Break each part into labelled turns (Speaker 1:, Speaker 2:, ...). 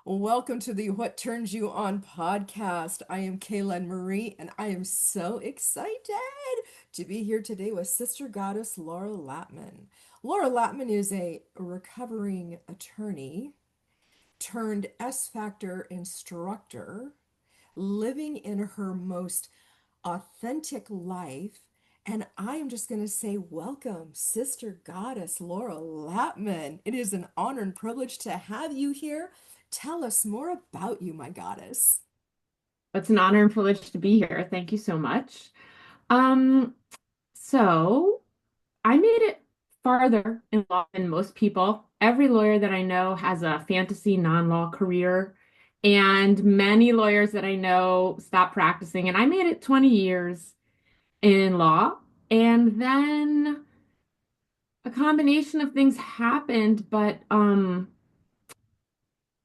Speaker 1: Welcome to the What Turns You On podcast. I am Kaelen Marie, and I am so excited to be here today with Sister Goddess Laura Lattman. Laura Lattman is a recovering attorney turned S Factor instructor, living in her most authentic life. And I am just going to say, welcome, Sister Goddess Laura Lattman. It is an honor and privilege to have you here. Tell us more about you, my goddess.
Speaker 2: It's an honor and privilege to be here. Thank you so much. Um, so I made it farther in law than most people. Every lawyer that I know has a fantasy non-law career, and many lawyers that I know stop practicing. And I made it 20 years in law, and then a combination of things happened, but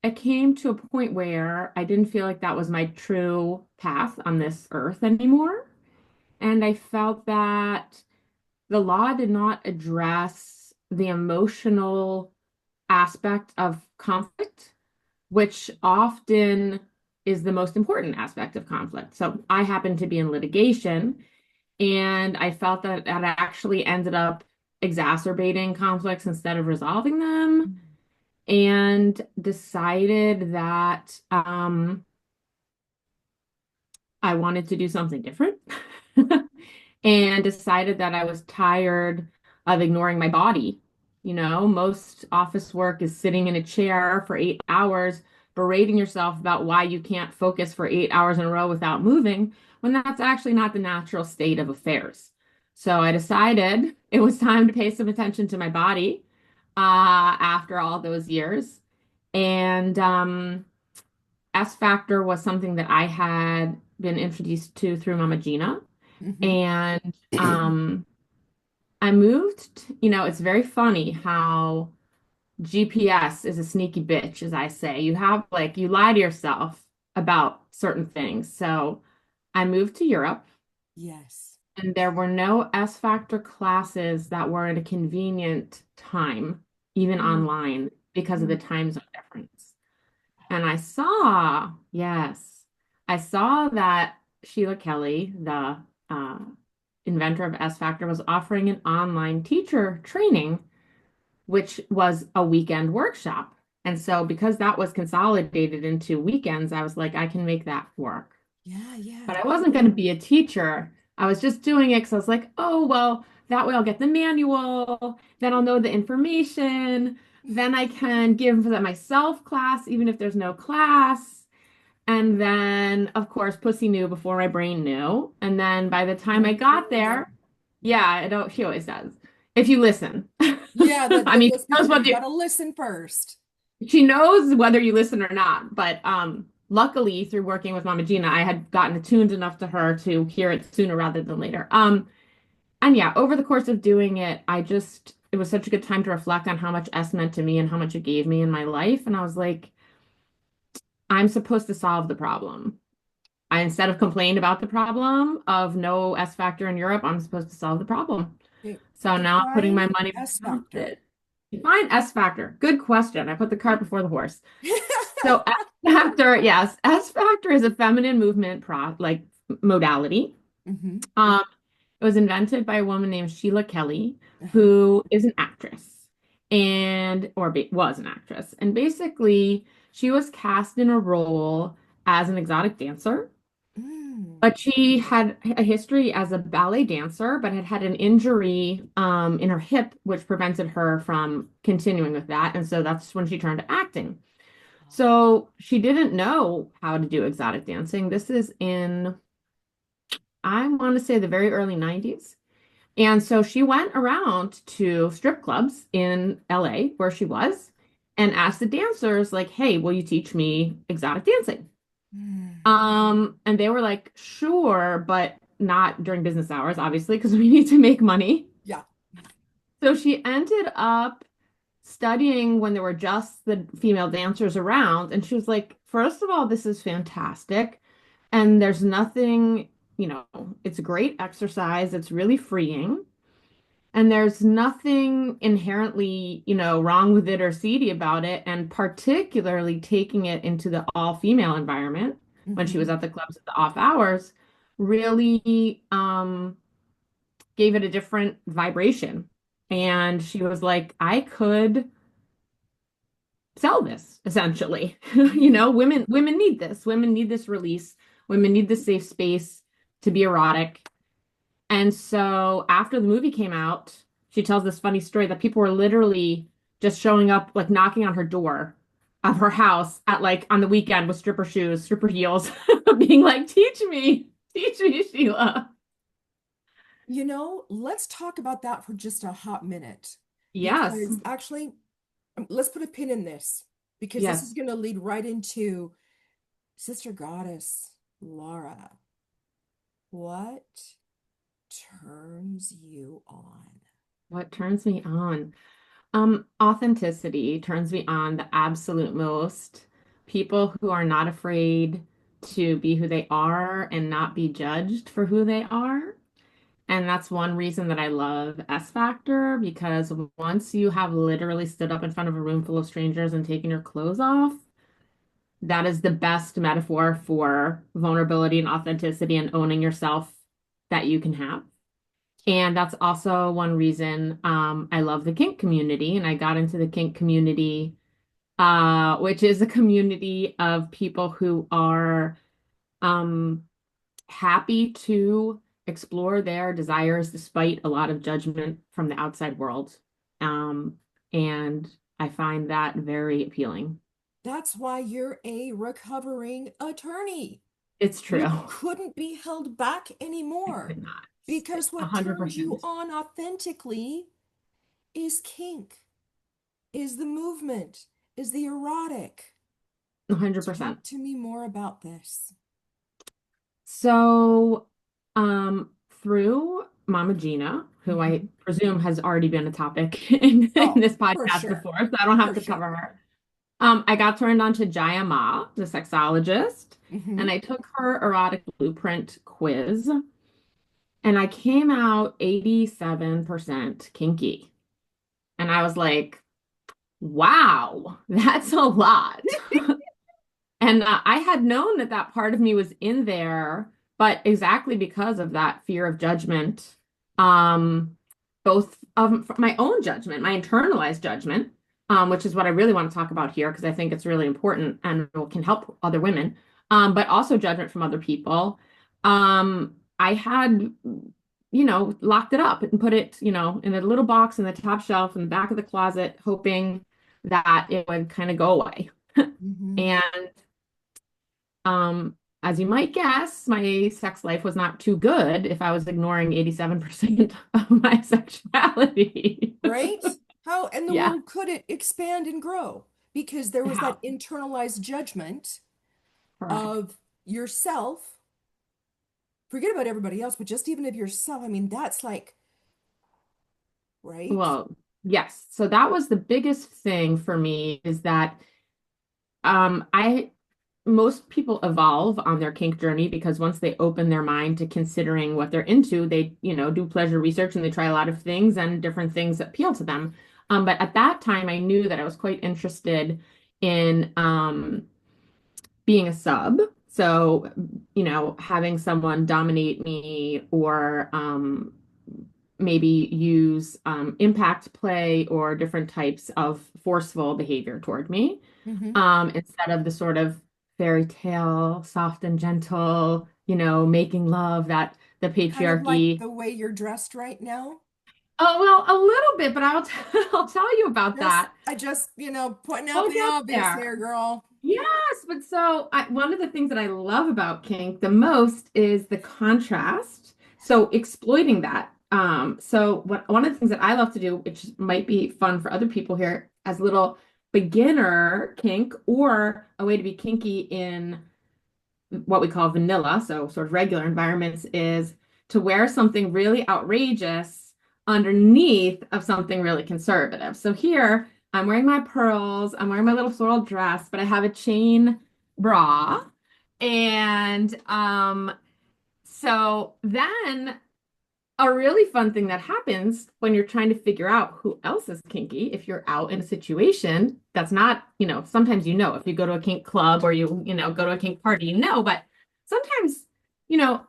Speaker 2: it came to a point where I didn't feel like that was my true path on this earth anymore. And I felt that the law did not address the emotional aspect of conflict, which often is the most important aspect of conflict. So I happened to be in litigation, and I felt that that actually ended up exacerbating conflicts instead of resolving them, and decided that I wanted to do something different. And decided that I was tired of ignoring my body. Most office work is sitting in a chair for 8 hours, berating yourself about why you can't focus for 8 hours in a row without moving, when that's actually not the natural state of affairs. So I decided it was time to pay some attention to my body after all those years. And S Factor was something that I had been introduced to through Mama Gina.
Speaker 1: Mhm.
Speaker 2: And I moved, it's very funny how GPS is a sneaky bitch, as I say. You lie to yourself about certain things. So I moved to Europe,
Speaker 1: Yes.
Speaker 2: and there were no S Factor classes that were at a convenient time, even
Speaker 1: Mm,
Speaker 2: online, because of the
Speaker 1: mm.
Speaker 2: time zone difference. And I saw that Sheila Kelly, the uh, inventor of S Factor, was offering an online teacher training, which was a weekend workshop. And so, because that was consolidated into weekends, I was like, I can make that work.
Speaker 1: Yeah, yeah.
Speaker 2: But I wasn't going to be a teacher. I was just doing it because I was like, oh, well, that way I'll get the manual, then I'll know the information, then I can give that myself class, even if there's no class. And then, of course, Pussy knew before my brain knew. And then by the time I
Speaker 1: Of
Speaker 2: got
Speaker 1: course.
Speaker 2: there, yeah, I don't, she always does. If you listen.
Speaker 1: Yeah,
Speaker 2: I mean,
Speaker 1: those
Speaker 2: she knows
Speaker 1: people, you
Speaker 2: whether
Speaker 1: gotta listen first.
Speaker 2: she knows whether you listen or not. But luckily, through working with Mama Gina, I had gotten attuned enough to her to hear it sooner rather than later. And yeah, over the course of doing it, it was such a good time to reflect on how much S meant to me and how much it gave me in my life. And I was like, I'm supposed to solve the problem. Instead of complaining about the problem of no S factor in Europe, I'm supposed to solve the problem.
Speaker 1: Okay,
Speaker 2: So now I'm putting
Speaker 1: define
Speaker 2: my money
Speaker 1: S
Speaker 2: behind
Speaker 1: factor.
Speaker 2: it. Define S factor. Good question. I put the cart before the horse. So S factor, yes, S factor is a feminine movement modality.
Speaker 1: Hmm.
Speaker 2: Um, it was invented by a woman named Sheila Kelly,
Speaker 1: Uh-huh.
Speaker 2: who is an actress was an actress. And basically, she was cast in a role as an exotic dancer.
Speaker 1: Mm.
Speaker 2: But she had a history as a ballet dancer, but had had an injury in her hip, which prevented her from continuing with that. And so that's when she turned to acting. So she didn't know how to do exotic dancing. This is in, I want to say, the very early 90s. And so she went around to strip clubs in LA where she was and asked the dancers, like, hey, will you teach me exotic dancing?
Speaker 1: Mm.
Speaker 2: And they were like, sure, but not during business hours, obviously, because we need to make money.
Speaker 1: Yeah.
Speaker 2: So she ended up studying when there were just the female dancers around. And she was like, first of all, this is fantastic. And there's nothing, it's a great exercise. It's really freeing. And there's nothing inherently, wrong with it or seedy about it. And particularly taking it into the all-female environment when she was
Speaker 1: Mm-hmm.
Speaker 2: at the clubs at the off hours really gave it a different vibration. And she was like, I could sell this essentially.
Speaker 1: Mm.
Speaker 2: Women need this. Women need this release. Women need this safe space to be erotic. And so after the movie came out, she tells this funny story that people were literally just showing up, like knocking on her door of her house at like on the weekend with stripper shoes, stripper heels, being like, teach me, Sheila.
Speaker 1: Let's talk about that for just a hot minute
Speaker 2: Yes,
Speaker 1: because actually, let's put a pin in this because this is
Speaker 2: yes.
Speaker 1: going to lead right into Sister Goddess Laura. What turns you on?
Speaker 2: What turns me on? Authenticity turns me on the absolute most. People who are not afraid to be who they are and not be judged for who they are. And that's one reason that I love S Factor because once you have literally stood up in front of a room full of strangers and taken your clothes off, that is the best metaphor for vulnerability and authenticity and owning yourself that you can have. And that's also one reason I love the kink community. And I got into the kink community, which is a community of people who are um, happy to explore their desires despite a lot of judgment from the outside world. And I find that very appealing.
Speaker 1: That's why you're a recovering attorney.
Speaker 2: It's true.
Speaker 1: You couldn't be held back
Speaker 2: I
Speaker 1: anymore
Speaker 2: could not.
Speaker 1: because what turns you
Speaker 2: 100%.
Speaker 1: on authentically is kink, is the movement, is the erotic.
Speaker 2: 100%.
Speaker 1: Talk to me more about this.
Speaker 2: So, through Mama Gina, who I
Speaker 1: Mhm.
Speaker 2: presume has already been a topic in
Speaker 1: Oh,
Speaker 2: this
Speaker 1: for
Speaker 2: podcast
Speaker 1: sure.
Speaker 2: before, so I don't have
Speaker 1: For
Speaker 2: to
Speaker 1: sure.
Speaker 2: cover her. I got turned on to Jaya Ma, the sexologist, and
Speaker 1: Hmm.
Speaker 2: I took her erotic blueprint quiz, and I came out 87% kinky. And I was like, wow, that's a lot. And I had known that that part of me was in there, but exactly because of that fear of judgment, um, both of my own judgment, my internalized judgment, which is what I really want to talk about here because I think it's really important and can help other women, but also judgment from other people. I had, locked it up and put it, in a little box in the top shelf in the back of the closet, hoping that it would kind of go away.
Speaker 1: Hmm.
Speaker 2: And as you might guess, my sex life was not too good if I was ignoring 87% of my sexuality.
Speaker 1: Right? How in the
Speaker 2: Yeah,
Speaker 1: world could it expand and grow? Because there was
Speaker 2: how?
Speaker 1: that internalized judgment
Speaker 2: Correct.
Speaker 1: of yourself. Forget about everybody else, but just even of yourself. I mean, that's like, right?
Speaker 2: Well, yes. So that was the biggest thing for me is that I most people evolve on their kink journey because once they open their mind to considering what they're into, they, do pleasure research and they try a lot of things and different things that appeal to them. But at that time, I knew that I was quite interested in being a sub. So, having someone dominate me or maybe use impact play or different types of forceful behavior toward me
Speaker 1: Hmm.
Speaker 2: instead of the sort of fairy tale, soft and gentle, making love that the
Speaker 1: Kind of like
Speaker 2: patriarchy.
Speaker 1: the way you're dressed right now.
Speaker 2: Oh, well, a little bit, but I'll tell you about
Speaker 1: Just,
Speaker 2: that.
Speaker 1: I just, pointing out
Speaker 2: We'll
Speaker 1: the
Speaker 2: get
Speaker 1: obvious
Speaker 2: there.
Speaker 1: here, girl.
Speaker 2: Yes, but one of the things that I love about kink the most is the contrast. So exploiting that. One of the things that I love to do, which might be fun for other people here, as little beginner kink or a way to be kinky in what we call vanilla, so sort of regular environments, is to wear something really outrageous underneath of something really conservative. So here, I'm wearing my pearls, I'm wearing my little floral dress, but I have a chain bra. And so then a really fun thing that happens when you're trying to figure out who else is kinky, if you're out in a situation that's not, sometimes if you go to a kink club or go to a kink party, but sometimes,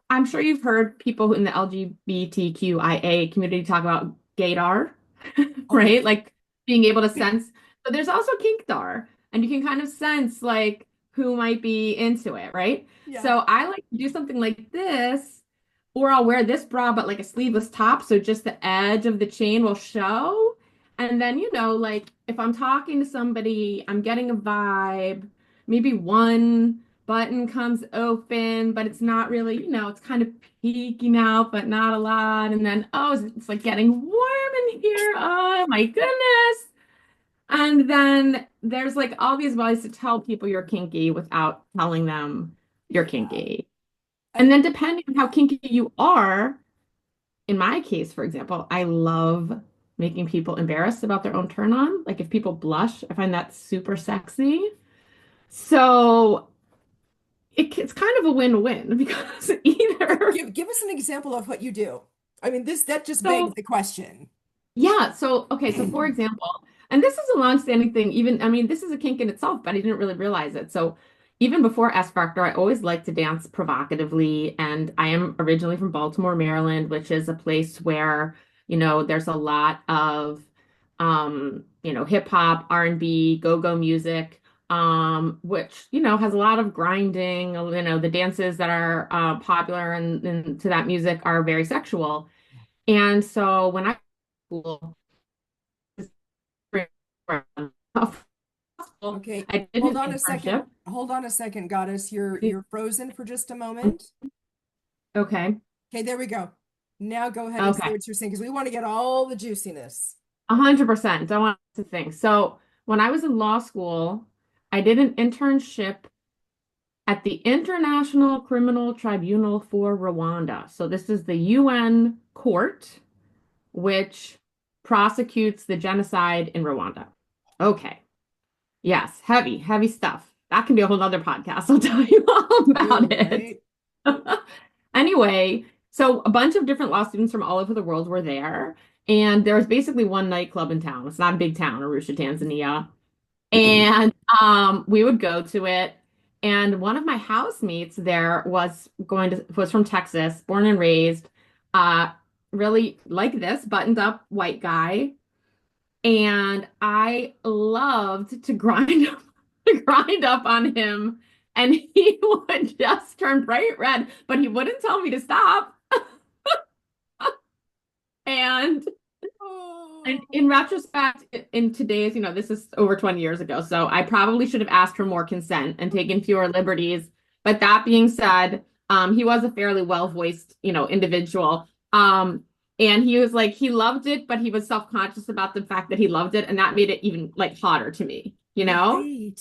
Speaker 2: I'm sure you've heard people in the LGBTQIA community talk about gaydar,
Speaker 1: Oh yeah.
Speaker 2: right? Like being able to sense, but there's also kinkdar, and you can kind of sense like who might be into it, right?
Speaker 1: Yeah.
Speaker 2: So I like to do something like this or I'll wear this bra, but like a sleeveless top. So just the edge of the chain will show. And then, like if I'm talking to somebody, I'm getting a vibe, maybe one button comes open, but it's not really, it's kind of peeking out, but not a lot. And then, oh, it's like getting warm in here. Oh my goodness. And then there's like all these ways to tell people you're kinky without telling them you're
Speaker 1: Yeah.
Speaker 2: kinky. And
Speaker 1: And
Speaker 2: then depending on how kinky you are, in my case, for example, I love making people embarrassed about their own turn on. Like if people blush, I find that super sexy. So it's kind of a win-win because either.
Speaker 1: give us an example of what you do. I mean, this that just begs
Speaker 2: So
Speaker 1: the question.
Speaker 2: yeah, so okay, so for example, and this is a long-standing thing, even I mean, this is a kink in itself, but I didn't really realize it. So even before S Factor, I always liked to dance provocatively, and I am originally from Baltimore, Maryland, which is a place where, there's a lot of hip hop, R&B, go-go music, which, has a lot of grinding, the dances that are popular and to that music are very sexual. And so when I
Speaker 1: Okay,
Speaker 2: I did
Speaker 1: hold
Speaker 2: his
Speaker 1: on a second.
Speaker 2: internship.
Speaker 1: Hold on a second, Goddess. You're frozen for just a moment.
Speaker 2: Okay.
Speaker 1: Okay, there we go. Now go ahead and say
Speaker 2: Okay.
Speaker 1: what you're saying because we want to get all the juiciness.
Speaker 2: 100%. I want to think. So when I was in law school, I did an internship at the International Criminal Tribunal for Rwanda. So this is the UN court which prosecutes the genocide in Rwanda. Okay. Yes, heavy, heavy stuff. That can be a whole nother podcast. I'll tell you all about
Speaker 1: True,
Speaker 2: it.
Speaker 1: right?
Speaker 2: Anyway, so a bunch of different law students from all over the world were there. And there was basically one nightclub in town. It's not a big town, Arusha, Tanzania. And we would go to it. And one of my housemates there was from Texas, born and raised, uh, really like this, buttoned up white guy. And I loved to grind grind up on him. And he would just turn bright red, but he wouldn't tell me to stop. And And
Speaker 1: Oh,
Speaker 2: in retrospect, in today's, this is over 20 years ago, so I probably should have asked for more consent and taken fewer liberties. But that being said, he was a fairly well-voiced, individual. And he was like, he loved it, but he was self-conscious about the fact that he loved it, and that made it even like hotter to me, you know?
Speaker 1: right.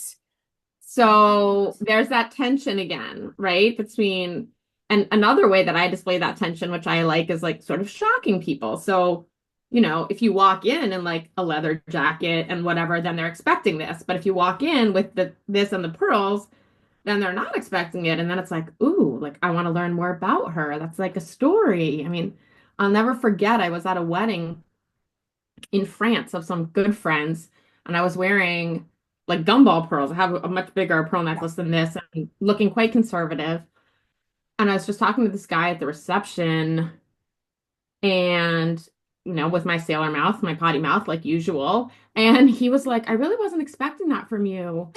Speaker 2: So there's that tension again, right? And another way that I display that tension, which I like, is like sort of shocking people. So, if you walk in like a leather jacket and whatever, then they're expecting this. But if you walk in with this and the pearls, then they're not expecting it. And then it's like, ooh, like I want to learn more about her. That's like a story. I mean, I'll never forget, I was at a wedding in France of some good friends, and I was wearing like gumball pearls. I have a much bigger pearl
Speaker 1: Yeah.
Speaker 2: necklace than this, and looking quite conservative. And I was just talking to this guy at the reception, and with my sailor mouth, my potty mouth, like usual. And he was like, I really wasn't expecting that from you,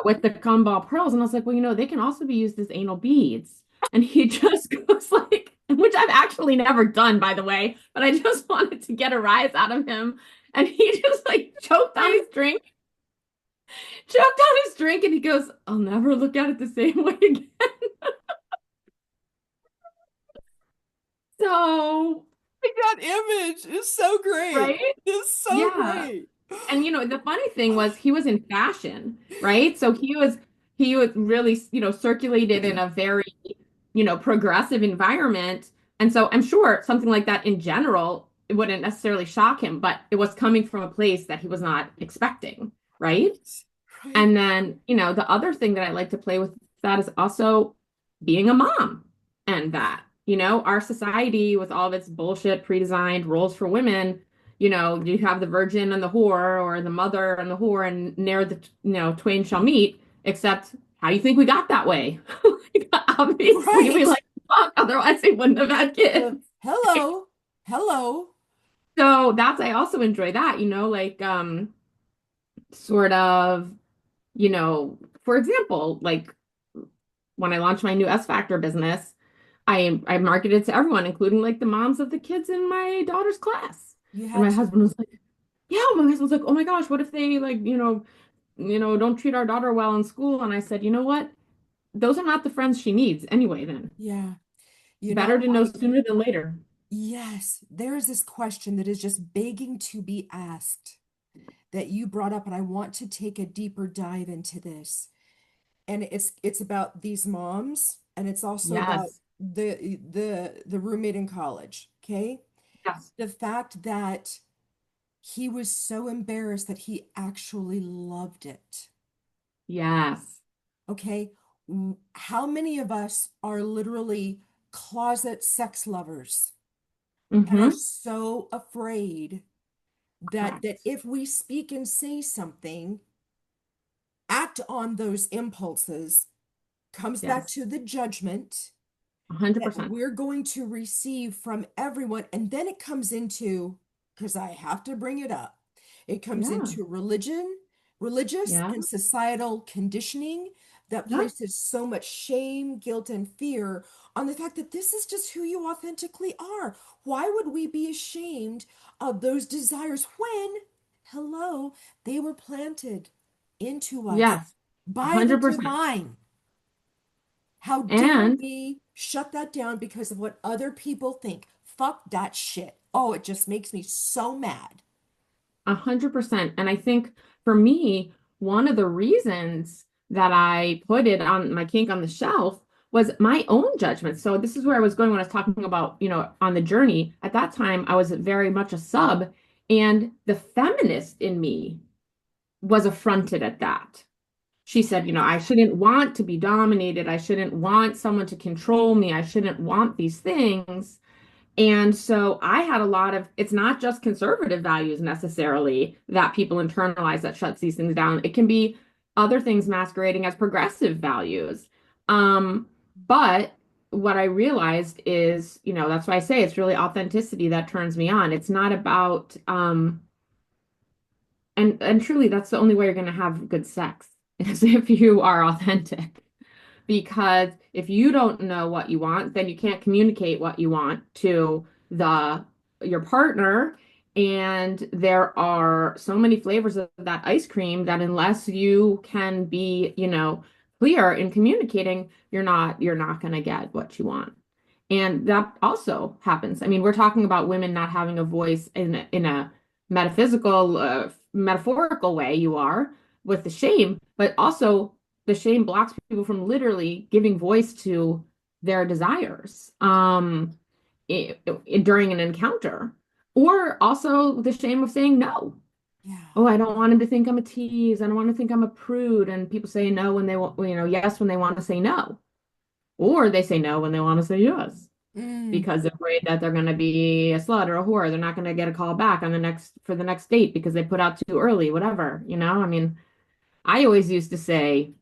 Speaker 2: with the gumball pearls. And I was like, well, they can also be used as anal beads. And he just goes like, which I've actually never done, by the way, but I just wanted to get a rise out of him. And he just like choked on his drink, and he goes, I'll never look at it the same way again. So,
Speaker 1: That image is so great.
Speaker 2: right?
Speaker 1: It's so
Speaker 2: Yeah.
Speaker 1: great.
Speaker 2: And the funny thing was he was in fashion, right? So he was really, circulated in a very, progressive environment. And so I'm sure something like that in general, it wouldn't necessarily shock him, but it was coming from a place that he was not expecting, right?
Speaker 1: Right. Right.
Speaker 2: And then, the other thing that I like to play with that is also being a mom and that. Our society with all of its bullshit pre-designed roles for women, you have the virgin and the whore, or the mother and the whore, and ne'er the, twain shall meet, except how do you think we got that way? Like, obviously, we
Speaker 1: Right.
Speaker 2: like to fuck, otherwise they wouldn't have had kids.
Speaker 1: Hello. Hello.
Speaker 2: So I also enjoy that, like sort of, for example, like when I launched my new S Factor business, I marketed to everyone, including like the moms of the kids in my daughter's class.
Speaker 1: You
Speaker 2: And
Speaker 1: had
Speaker 2: my
Speaker 1: to.
Speaker 2: husband was like, "Yeah." My husband was like, "Oh my gosh, what if they like, don't treat our daughter well in school?" And I said, "You know what? Those are not the friends she needs anyway, then.
Speaker 1: Yeah. You
Speaker 2: Better
Speaker 1: know,
Speaker 2: to know sooner than later."
Speaker 1: yes, there is this question that is just begging to be asked that you brought up, and I want to take a deeper dive into this. And it's about these moms, and it's also about
Speaker 2: Yes.
Speaker 1: the roommate in college, okay?
Speaker 2: Yes.
Speaker 1: The fact that he was so embarrassed that he actually loved it.
Speaker 2: Yes.
Speaker 1: Okay. How many of us are literally closet sex lovers and are
Speaker 2: Mm-hmm.
Speaker 1: so afraid that
Speaker 2: Correct.
Speaker 1: if we speak and say something, act on those impulses, comes back
Speaker 2: Yes.
Speaker 1: to the judgment that
Speaker 2: 100%.
Speaker 1: we're going to receive from everyone. And then it comes into, because I have to bring it up, it comes
Speaker 2: Yeah.
Speaker 1: into religious
Speaker 2: Yeah.
Speaker 1: and societal conditioning that
Speaker 2: Yeah.
Speaker 1: places so much shame, guilt, and fear on the fact that this is just who you authentically are. Why would we be ashamed of those desires when, hello, they were planted into us
Speaker 2: Yes.
Speaker 1: by the
Speaker 2: 100%.
Speaker 1: divine? How dare
Speaker 2: And
Speaker 1: we shut that down because of what other people think? Fuck that shit. Oh, it just makes me so mad.
Speaker 2: 100%. And I think for me, one of the reasons that I put it on my kink on the shelf was my own judgment. So this is where I was going when I was talking about, on the journey. At that time, I was very much a sub, and the feminist in me was affronted at that. She said, I shouldn't want to be dominated. I shouldn't want someone to control me. I shouldn't want these things. And so I had a lot of, it's not just conservative values necessarily that people internalize that shuts these things down. It can be other things masquerading as progressive values. But what I realized is, that's why I say it's really authenticity that turns me on. It's not about, and truly, that's the only way you're going to have good sex is if you are authentic. Because if you don't know what you want, then you can't communicate what you want to the your partner. And there are so many flavors of that ice cream that unless you can be, clear in communicating, you're not going to get what you want. And that also happens. I mean, we're talking about women not having a voice in a metaphysical, metaphorical way, you are with the shame, but also the shame blocks people from literally giving voice to their desires during an encounter, or also the shame of saying no.
Speaker 1: Yeah.
Speaker 2: Oh, I don't want him to think I'm a tease. I don't want to think I'm a prude. And people say no when they want, yes when they want to say no, or they say no when they want to say yes
Speaker 1: Mm,
Speaker 2: because they're afraid that they're going to be a slut or a whore. They're not going to get a call back on the next for the next date because they put out too early, whatever, I mean, I always used to say,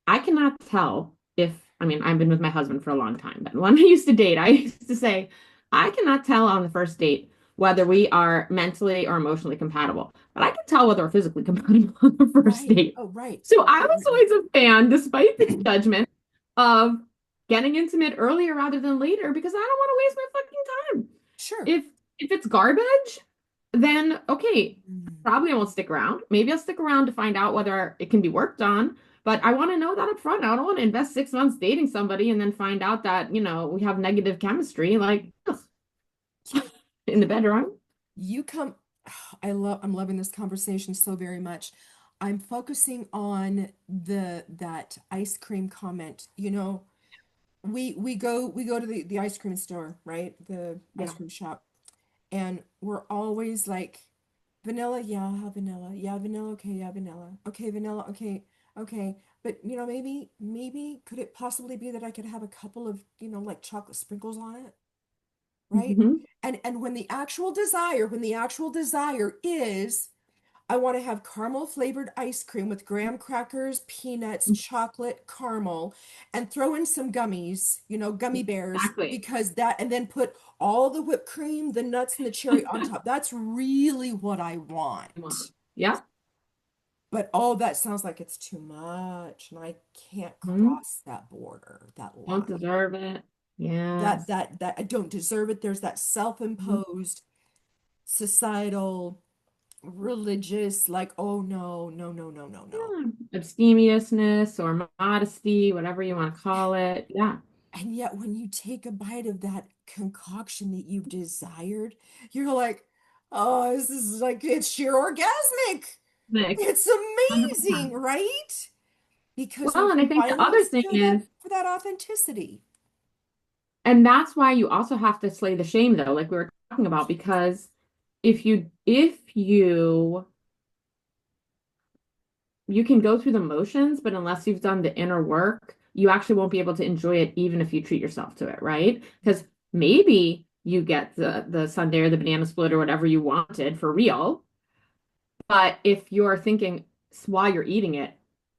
Speaker 2: I cannot tell if, I mean, I've been with my husband for a long time, but when I used to date, I used to say, I cannot tell on the first date whether we are mentally or emotionally compatible, but I can tell whether we're physically compatible on the first
Speaker 1: right.
Speaker 2: date.
Speaker 1: Oh, right.
Speaker 2: So
Speaker 1: Oh,
Speaker 2: I
Speaker 1: right,
Speaker 2: was
Speaker 1: right,
Speaker 2: always a fan, despite the
Speaker 1: right.
Speaker 2: judgment, of getting intimate earlier rather than later because I don't want to waste my fucking time.
Speaker 1: Sure.
Speaker 2: If it's garbage, then okay,
Speaker 1: Mm.
Speaker 2: probably I won't stick around. Maybe I'll stick around to find out whether it can be worked on. But I want to know that up front. I don't want to invest 6 months dating somebody and then find out that, we have negative chemistry, like ugh,
Speaker 1: You,
Speaker 2: in the bedroom.
Speaker 1: you come, I'm loving this conversation so very much. I'm focusing on that ice cream comment. We go to the ice cream store, right? The ice
Speaker 2: Yeah.
Speaker 1: cream shop. And we're always like, vanilla, yeah, I'll have vanilla. Yeah, vanilla, okay, yeah, vanilla. Okay, vanilla, okay. Okay, but maybe could it possibly be that I could have a couple of, like chocolate sprinkles on it, right?
Speaker 2: Hmm.
Speaker 1: And when the actual desire is I want to have caramel flavored ice cream with graham crackers, peanuts, chocolate, caramel, and throw in some gummies, gummy bears,
Speaker 2: Exactly.
Speaker 1: because that, and then put all the whipped cream, the nuts, and the cherry on top. That's really what I want.
Speaker 2: Yeah.
Speaker 1: But oh, that sounds like it's too much, and I can't
Speaker 2: Mhm.
Speaker 1: cross that border, that
Speaker 2: Don't
Speaker 1: line.
Speaker 2: deserve it.
Speaker 1: That
Speaker 2: Yes.
Speaker 1: that that I don't deserve it. There's that
Speaker 2: Mhm.
Speaker 1: self-imposed societal religious, like, oh no, no, no, no, no, no.
Speaker 2: Yeah. Abstemiousness or modesty, whatever you want to call it. Yeah.
Speaker 1: And yet when you take a bite of that concoction that you've desired, you're like, oh, this is like, it's sheer orgasmic.
Speaker 2: Like,
Speaker 1: It's
Speaker 2: 100%.
Speaker 1: amazing, right? Because we
Speaker 2: Well, and I
Speaker 1: can
Speaker 2: think the
Speaker 1: finally
Speaker 2: other thing
Speaker 1: feel that
Speaker 2: is,
Speaker 1: for that authenticity.
Speaker 2: and that's why you also have to slay the shame though, like we were talking about, because if you you can go through the motions, but unless you've done the inner work, you actually won't be able to enjoy it even if you treat yourself to it, right? Because maybe you get the sundae or the banana split or whatever you wanted for real. But if you're thinking while you're eating it,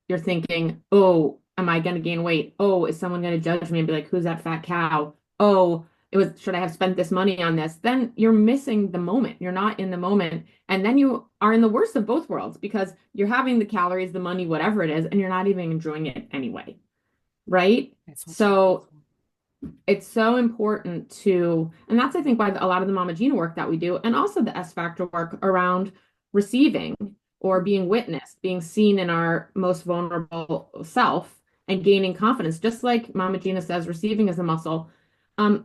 Speaker 2: you're thinking, oh, am I going to gain weight? Oh, is someone going to judge me and be like, who's that fat cow? Oh, should I have spent this money on this? Then you're missing the moment. You're not in the moment. And then you are in the worst of both worlds because you're having the calories, the money, whatever it is, and you're not even enjoying it anyway. Right?
Speaker 1: That's what you're going
Speaker 2: So
Speaker 1: for.
Speaker 2: it's so important to, and that's I think why a lot of the Mama Gina work that we do, and also the S Factor work around receiving or being witnessed, being seen in our most vulnerable self and gaining confidence. Just like Mama Gina says, receiving is a muscle.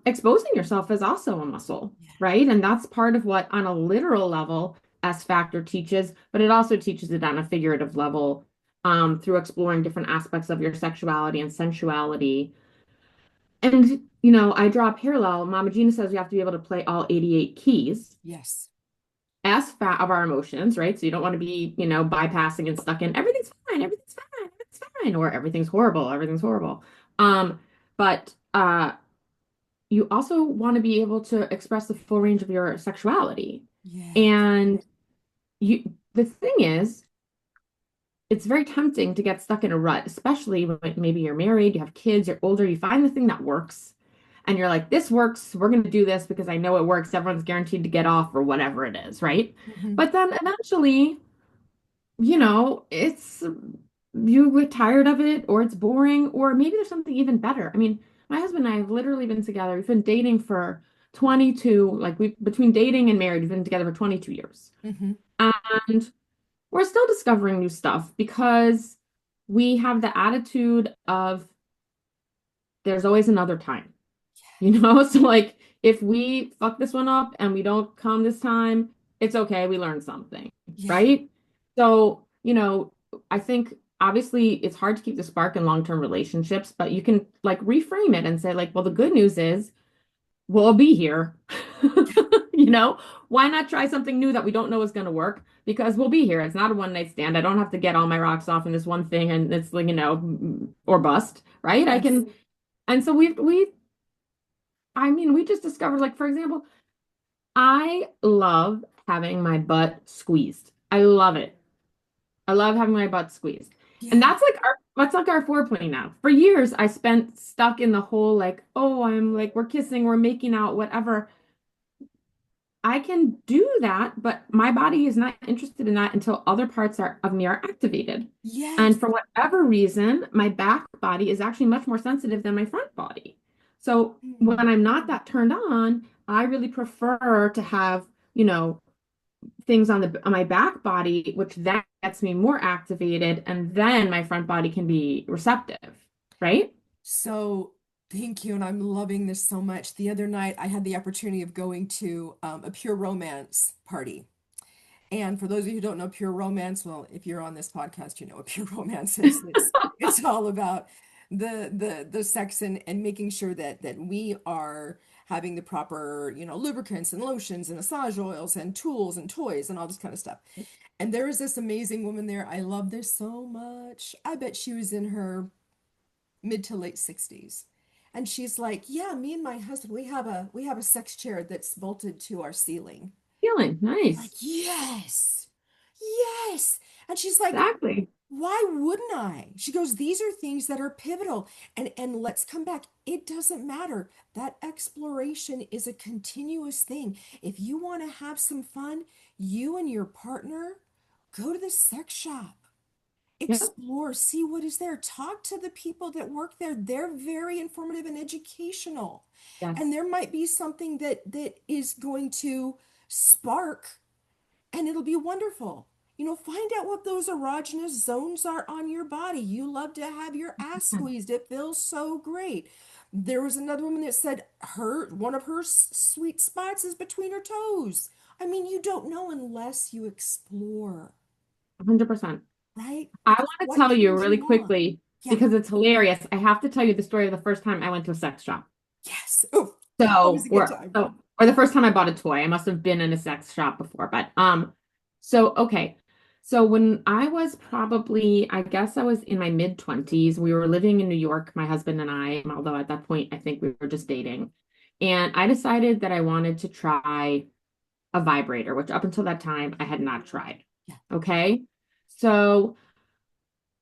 Speaker 2: Exposing yourself is also a muscle,
Speaker 1: Yeah.
Speaker 2: right? And that's part of what, on a literal level, S Factor teaches, but it also teaches it on a figurative level, through exploring different aspects of your sexuality and sensuality. And, I draw a parallel. Mama Gina says we have to be able to play all 88 keys
Speaker 1: Yes.
Speaker 2: as fat of our emotions, right? So you don't want to be, bypassing and stuck in everything's fine, everything's fine, or everything's horrible, everything's horrible. But you also want to be able to express the full range of your sexuality.
Speaker 1: Yes.
Speaker 2: And the thing is, it's very tempting to get stuck in a rut, especially when maybe you're married, you have kids, you're older, you find the thing that works, and you're like, this works, we're going to do this because I know it works. Everyone's guaranteed to get off or whatever it is, right?
Speaker 1: Hmm.
Speaker 2: But then eventually, it's you get tired of it or it's boring, or maybe there's something even better. I mean, my husband and I have literally been together. We've been dating for 22, like we between dating and married, we've been together for 22 years.
Speaker 1: Hmm.
Speaker 2: And we're still discovering new stuff because we have the attitude of there's always another time, So like if we fuck this one up and we don't come this time, it's okay. We learned something,
Speaker 1: Yeah.
Speaker 2: right? So, I think obviously it's hard to keep the spark in long-term relationships, but you can like reframe it and say like, well, the good news is we'll be here. You know, why not try something new that we don't know is going to work? Because we'll be here. It's not a one night stand. I don't have to get all my rocks off in this one thing and it's like, or bust, right? I
Speaker 1: Yes.
Speaker 2: can, and so I mean, we just discovered, like, for example, I love having my butt squeezed. I love it. I love having my butt squeezed. And
Speaker 1: Yeah.
Speaker 2: that's like our foreplay now. For years, I spent stuck in the whole like, oh, I'm like, we're kissing, we're making out, whatever. I can do that, but my body is not interested in that until other parts of me are activated.
Speaker 1: Yes.
Speaker 2: And for whatever reason, my back body is actually much more sensitive than my front body. So
Speaker 1: Hmm.
Speaker 2: when I'm not that turned on, I really prefer to have, things on my back body, which then gets me more activated, and then my front body can be receptive, right?
Speaker 1: So thank you, and I'm loving this so much. The other night, I had the opportunity of going to a pure romance party. And for those of you who don't know pure romance, well, if you're on this podcast, you know what pure romance is. It's all about the sex and making sure that we are having the proper, lubricants and lotions and massage oils and tools and toys and all this kind of stuff. And there is this amazing woman there. I love this so much. I bet she was in her mid to late 60s. And she's like, "Yeah, me and my husband, we have a sex chair that's bolted to our ceiling."
Speaker 2: Feeling
Speaker 1: I'm like,
Speaker 2: nice.
Speaker 1: "Yes. Yes." And she's like,
Speaker 2: Exactly.
Speaker 1: "Why wouldn't I?" She goes, "These are things that are pivotal." And let's come back. It doesn't matter. That exploration is a continuous thing. If you want to have some fun, you and your partner go to the sex shop.
Speaker 2: Yep.
Speaker 1: Explore, see what is there. Talk to the people that work there. They're very informative and educational. And
Speaker 2: Yes.
Speaker 1: there might be something that is going to spark, and it'll be wonderful. Find out what those erogenous zones are on your body. You love to have your ass squeezed. It feels so great. There was another woman that said one of her sweet spots is between her toes. I mean, you don't know unless you explore,
Speaker 2: 100%.
Speaker 1: right?
Speaker 2: I want to
Speaker 1: What
Speaker 2: tell you
Speaker 1: turns
Speaker 2: really
Speaker 1: you on?
Speaker 2: quickly
Speaker 1: Yeah.
Speaker 2: because it's hilarious. I have to tell you the story of the first time I went to a sex shop.
Speaker 1: Yes. Oh, always
Speaker 2: So,
Speaker 1: a good
Speaker 2: or
Speaker 1: time.
Speaker 2: so, or the first time I bought a toy. I must have been in a sex shop before, but so okay. So when I was probably, I guess I was in my mid 20s, we were living in New York, my husband and I, although at that point I think we were just dating. And I decided that I wanted to try a vibrator, which up until that time I had not tried.
Speaker 1: Yeah.
Speaker 2: Okay. So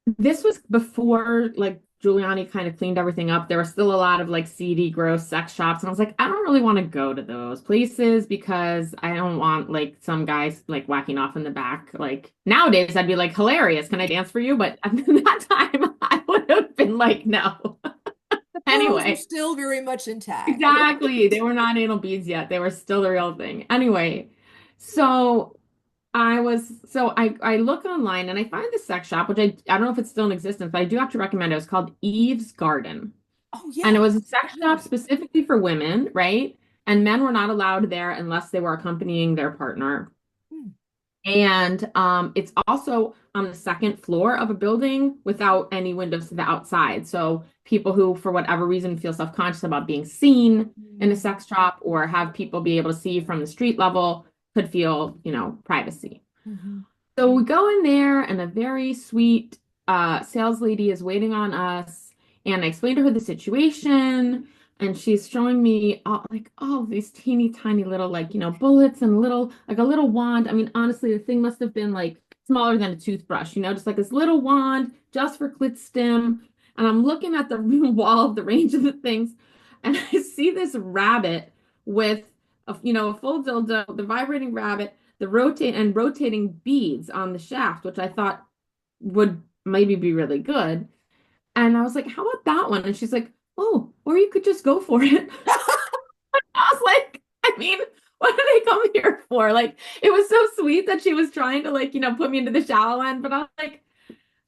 Speaker 2: this was before like Giuliani kind of cleaned everything up. There were still a lot of like seedy, gross sex shops. And I was like, I don't really want to go to those places because I don't want like some guys like whacking off in the back. Like nowadays, I'd be like, hilarious. Can I dance for you? But at that time, I would have been like, no.
Speaker 1: The pearls were
Speaker 2: Anyway,
Speaker 1: still very much intact.
Speaker 2: exactly. They were not anal beads yet. They were still the real thing. Anyway, so I look online and I find this sex shop, which I don't know if it's still in existence, but I do have to recommend it. It was called Eve's Garden.
Speaker 1: Oh,
Speaker 2: And it
Speaker 1: yes.
Speaker 2: was a sex
Speaker 1: I've heard
Speaker 2: shop
Speaker 1: of it.
Speaker 2: specifically for women, right? And men were not allowed there unless they were accompanying their partner.
Speaker 1: Hmm.
Speaker 2: And it's also on the second floor of a building without any windows to the outside. So people who, for whatever reason, feel self-conscious about being seen in a
Speaker 1: Mm.
Speaker 2: sex shop or have people be able to see from the street level could feel, privacy.
Speaker 1: Mm-hmm.
Speaker 2: So we go in there, and a very sweet sales lady is waiting on us. And I explained to her the situation, and she's showing me all these teeny tiny little like bullets and little like a little wand. I mean, honestly, the thing must have been like smaller than a toothbrush, just like this little wand just for clit stim. And I'm looking at the wall of the range of the things, and I see this rabbit with a full dildo, the vibrating rabbit the rotating beads on the shaft, which I thought would maybe be really good. And I was like, how about that one? And she's like, oh, or you could just go for it. I was like, I mean, what did I come here for? Like, it was so sweet that she was trying to like, put me into the shallow end, but I was like,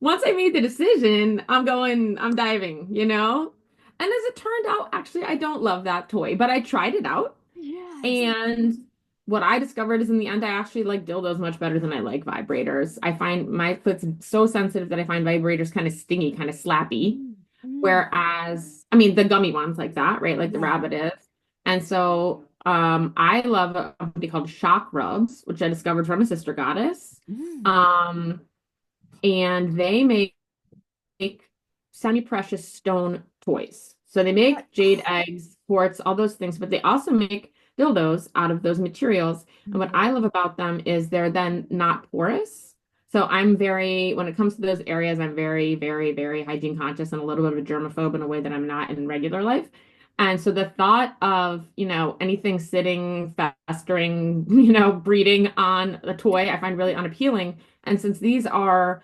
Speaker 2: once I made the decision, I'm diving. And as it turned out, actually, I don't love that toy, but I tried it out.
Speaker 1: Yes.
Speaker 2: And what I discovered is in the end, I actually like dildos much better than I like vibrators. I find my foot's so sensitive that I find vibrators kind of stingy, kind of slappy.
Speaker 1: Mm. Mm.
Speaker 2: Whereas, I mean, the gummy ones like that, right? Like the
Speaker 1: Yeah.
Speaker 2: rabbit is. And so I love a company called Shock Rubs, which I discovered from a sister goddess.
Speaker 1: Mm.
Speaker 2: Um, and they make semi-precious stone toys. So they
Speaker 1: What?
Speaker 2: make jade eggs, quartz, all those things, but they also make dildos out of those materials. And what
Speaker 1: Mhm.
Speaker 2: I love about them is they're then not porous. So when it comes to those areas, I'm very, very, very hygiene conscious and a little bit of a germaphobe in a way that I'm not in regular life. And so the thought of, anything sitting, festering, breeding on a toy, I find really unappealing. And since these are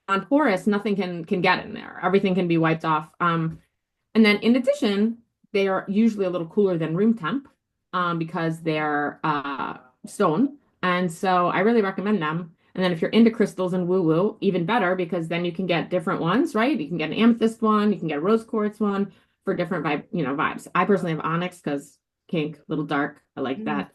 Speaker 2: non-porous, nothing can get in there. Everything can be wiped off. And then in addition, they are usually a little cooler than room temp because they're stone. And so I really recommend them. And then if you're into crystals and woo-woo, even better because then you can get different ones, right? You can get an amethyst one, you can get a rose quartz one for different vibes. I personally have onyx because kink, little dark. I like
Speaker 1: Mm.
Speaker 2: that.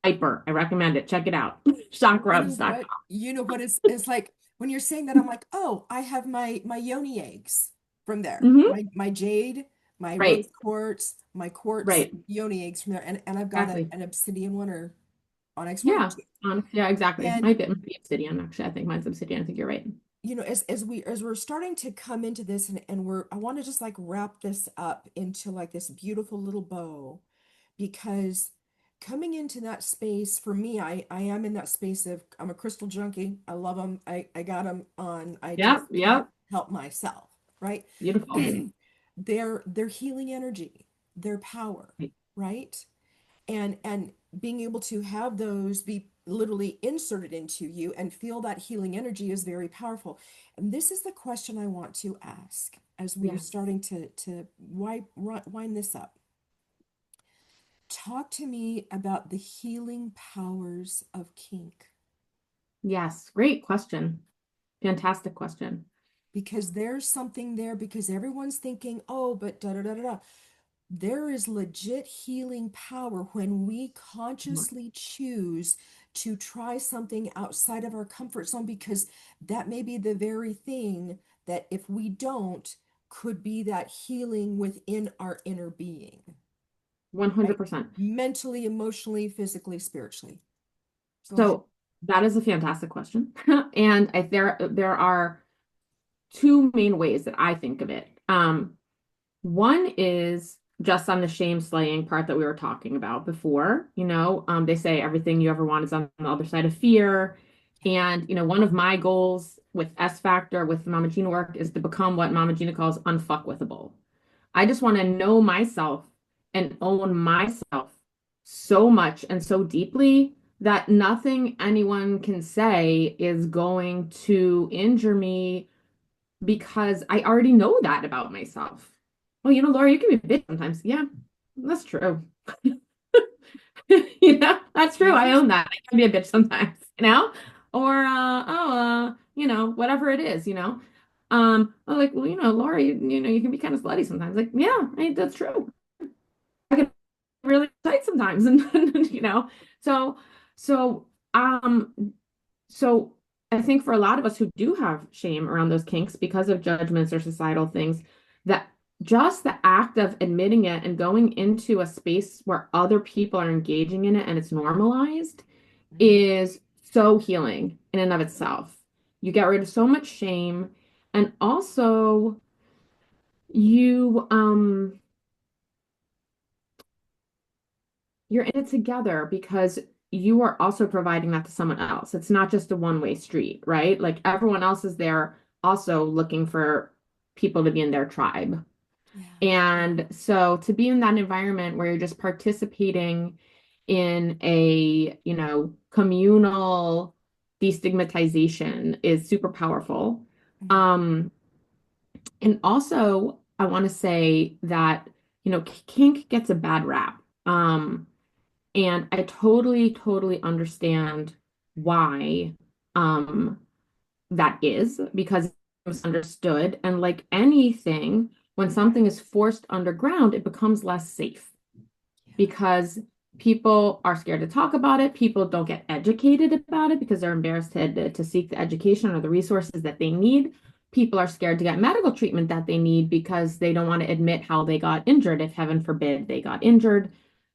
Speaker 2: Hyper. I recommend it. Check it out.
Speaker 1: You know
Speaker 2: Chakrubs.com.
Speaker 1: what? You know what it's like when you're saying that, I'm like, oh, I have my yoni eggs from there.
Speaker 2: Mm-hmm.
Speaker 1: My jade, my rose
Speaker 2: Right.
Speaker 1: quartz, my quartz
Speaker 2: Right.
Speaker 1: yoni eggs from there, and I've got
Speaker 2: Exactly.
Speaker 1: an obsidian one or onyx one
Speaker 2: Yeah.
Speaker 1: too.
Speaker 2: Yeah, exactly.
Speaker 1: And
Speaker 2: Might be obsidian, actually. I think mine's obsidian. I think you're right.
Speaker 1: as we're starting to come into this, and we're I want to just like wrap this up into like this beautiful little bow, because coming into that space for me, I am in that space of I'm a crystal junkie. I love them. I got them on. I just
Speaker 2: Yep.
Speaker 1: can't
Speaker 2: Yep.
Speaker 1: help myself, right?
Speaker 2: Beautiful.
Speaker 1: Their healing energy, their power,
Speaker 2: Right.
Speaker 1: right? And being able to have those be literally inserted into you and feel that healing energy is very powerful. And this is the question I want to ask as we are
Speaker 2: Yes.
Speaker 1: starting to wind this up. Talk to me about the healing powers of kink,
Speaker 2: Yes. Great question. Fantastic question.
Speaker 1: because there's something there, because everyone's thinking, oh, but da da da da da. There is legit healing power when we consciously choose to try something outside of our comfort zone, because that may be the very thing that if we don't, could be that healing within our inner being, right?
Speaker 2: 100%.
Speaker 1: Mentally, emotionally, physically, spiritually. Go ahead.
Speaker 2: So that is a fantastic question. And there are two main ways that I think of it. One is just on the shame slaying part that we were talking about before. They say everything you ever want is on the other side of fear. And, one of my goals with S Factor, with Mama Gina work, is to become what Mama Gina calls unfuckwithable. I just want to know myself and own myself so much and so deeply that nothing anyone can say is going to injure me, because I already know that about myself. Well, Laura, you can be a bitch sometimes. Yeah, that's true. That's true. I
Speaker 1: Right?
Speaker 2: own that. I can be a bitch sometimes, or whatever it is, I'm like, well, Laura, you can be kind of slutty sometimes. Like, yeah, that's true. I get really tight sometimes, and so so um so I think for a lot of us who do have shame around those kinks because of judgments or societal things, that just the act of admitting it and going into a space where other people are engaging in it and it's normalized
Speaker 1: Mm.
Speaker 2: is so healing in and of itself. You get rid of so much shame, and also you you're in it together because you are also providing that to someone else. It's not just a one-way street, right? Like everyone else is there also looking for people to be in their tribe.
Speaker 1: Yeah.
Speaker 2: And so to be in that environment where you're just participating in a, communal destigmatization is super powerful.
Speaker 1: Mm.
Speaker 2: Um, and also I want to say that, kink gets a bad rap. And I totally, totally understand why that is, because it's misunderstood. And like anything, when something is forced underground, it becomes less safe
Speaker 1: Yeah.
Speaker 2: because people are scared to talk about it. People don't get educated about it because they're embarrassed to seek the education or the resources that they need. People are scared to get medical treatment that they need because they don't want to admit how they got injured, if heaven forbid they got injured.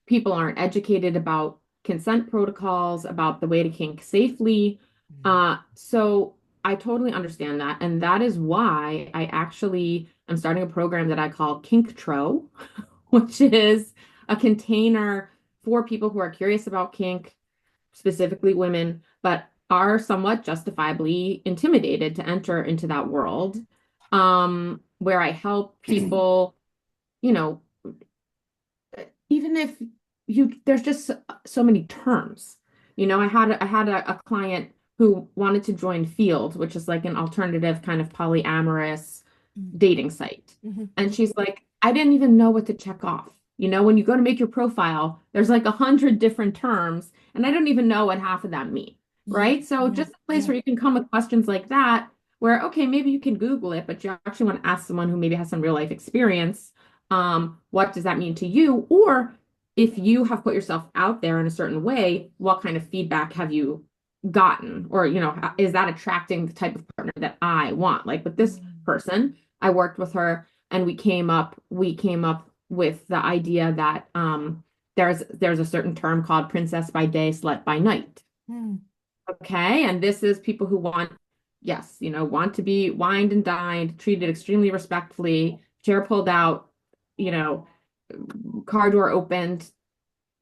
Speaker 2: People aren't educated about consent protocols, about the way to kink safely.
Speaker 1: Mm.
Speaker 2: So I totally understand that. And that is why I actually am starting a program that I call Kink Tro, which is a container for people who are curious about kink, specifically women, but are somewhat justifiably intimidated to enter into that world. Where I help people, you know, even if there's just so many terms. I had a client who wanted to join Field, which is like an alternative kind of polyamorous
Speaker 1: Mm.
Speaker 2: dating site.
Speaker 1: Mhm,
Speaker 2: And
Speaker 1: mhm.
Speaker 2: she's like, I didn't even know what to check off. When you go to make your profile, there's like 100 different terms, and I don't even know what half of them mean,
Speaker 1: Yeah,
Speaker 2: right? So
Speaker 1: yeah,
Speaker 2: just a place
Speaker 1: yeah.
Speaker 2: where you can come with questions like that, where, okay, maybe you can Google it, but you actually want to ask someone who maybe has some real life experience. What does that mean to you? Or if you have put yourself out there in a certain way, what kind of feedback have you gotten? Or, is that attracting the type of partner that I want? Like with this
Speaker 1: Mm.
Speaker 2: person, I worked with her and we came up with the idea that there's a certain term called princess by day, slut by night.
Speaker 1: Mm.
Speaker 2: Okay. And this is people who want, yes, want to be wined and dined, treated extremely respectfully, chair pulled out, you know, car door opened,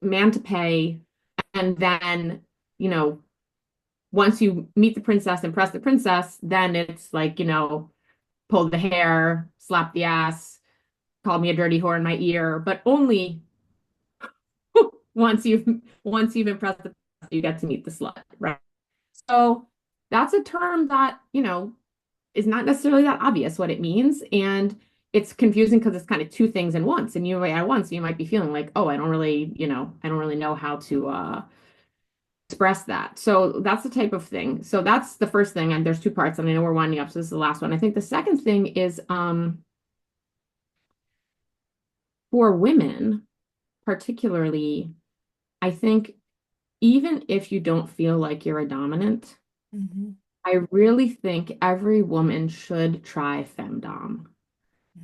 Speaker 2: man to pay. And then, you know, once you meet the princess, impress the princess, then it's like, pull the hair, slap the ass, call me a dirty whore in my ear, but only once you've impressed the princess, you get to meet the slut, right? So that's a term that, is not necessarily that obvious what it means. And it's confusing because it's kind of two things in once. And you at once, you might be feeling like, oh, I don't really know how to express that. So that's the type of thing. So that's the first thing. And there's two parts, and I know we're winding up. So this is the last one. I think the second thing is for women, particularly, I think even if you don't feel like you're a dominant,
Speaker 1: Mm-hmm.
Speaker 2: I really think every woman should try femdom.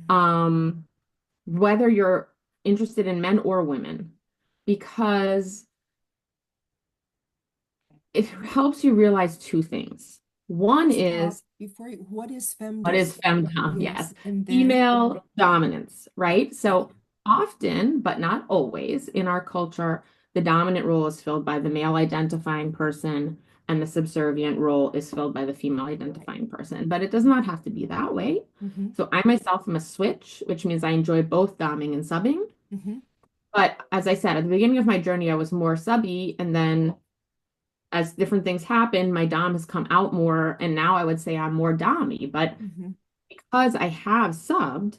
Speaker 2: Um, whether you're interested in men or women, because it helps you realize two things. One
Speaker 1: Stop
Speaker 2: is
Speaker 1: before you, what is
Speaker 2: what
Speaker 1: femdom?
Speaker 2: is femdom?
Speaker 1: Yes,
Speaker 2: Yes,
Speaker 1: and then
Speaker 2: female dominance, right?
Speaker 1: yeah.
Speaker 2: So often, but not always, in our culture, the dominant role is filled by the male identifying person, and the subservient role is filled by the female identifying person. But it does not have to be that way.
Speaker 1: Mm-hmm.
Speaker 2: So I myself am a switch, which means I enjoy both doming and subbing.
Speaker 1: Mm-hmm.
Speaker 2: But as I said, at the beginning of my journey, I was more subby, and then as different things happen, my dom has come out more, and now I would say I'm more dommy. But
Speaker 1: Mm-hmm.
Speaker 2: because I have subbed,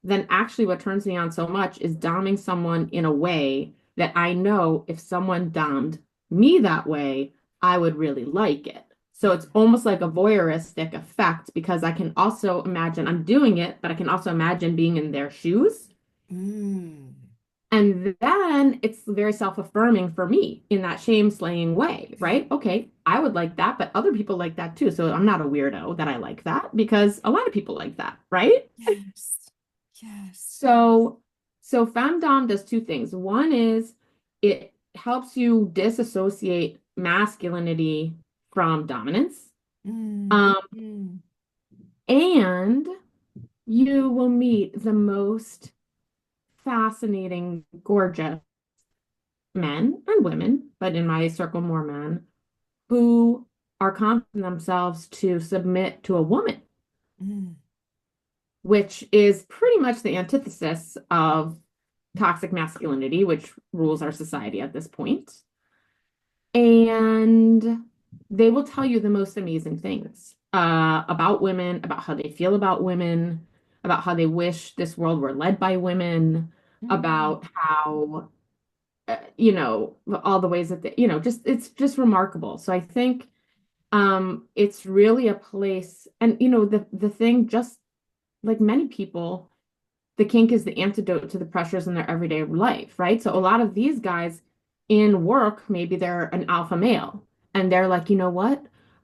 Speaker 2: then actually what turns me on so much is doming someone in a way that I know if someone domed me that way, I would really like it. So it's almost like a voyeuristic effect because I can also imagine I'm doing it, but I can also imagine being in their shoes.
Speaker 1: Mm.
Speaker 2: And then it's very self-affirming for me in that shame-slaying way, right? Okay, I would like that, but other people like that too. So I'm not a weirdo that I like that because a lot of people like that, right?
Speaker 1: Yes. Yes.
Speaker 2: So, so femdom does two things. One is it helps you disassociate masculinity from dominance.
Speaker 1: Mm.
Speaker 2: Um,
Speaker 1: Mm.
Speaker 2: and you will meet the most fascinating, gorgeous men and women, but in my circle, more men who are confident themselves to submit to a woman,
Speaker 1: Mm.
Speaker 2: which is pretty much the antithesis of toxic masculinity, which rules our society at this point. And they will tell you the most amazing things about women, about how they feel about women, about how they wish this world were led by women,
Speaker 1: Mm.
Speaker 2: about how all the ways that they, just it's just remarkable. So I think it's really a place, and the thing, just like many people, the kink is the antidote to the pressures in their everyday life, right? So a lot of these guys in work, maybe they're an alpha male and they're like, you know what?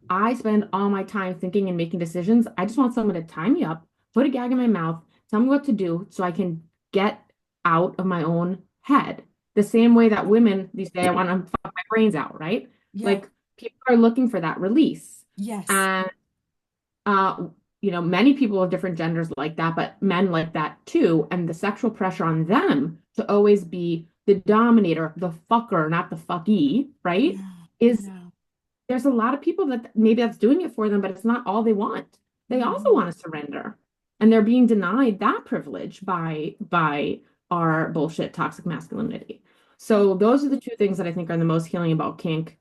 Speaker 2: I spend all my time thinking and making decisions. I just want someone to tie me up, put a gag in my mouth, tell me what to do so I can get out of my own head. The same way that women these days, I want to fuck my brains out, right?
Speaker 1: Yeah.
Speaker 2: Like people are looking for that release.
Speaker 1: Yes.
Speaker 2: And uh, many people of different genders like that, but men like that too. And the sexual pressure on them to always be the dominator, the fucker, not the fucky, right?
Speaker 1: Yeah.
Speaker 2: Is
Speaker 1: Yeah.
Speaker 2: there's a lot of people that maybe that's doing it for them, but it's not all they want. They also
Speaker 1: Mm-hmm.
Speaker 2: want to surrender. And they're being denied that privilege by our bullshit toxic masculinity. So those are the two things that I think are the most healing about kink,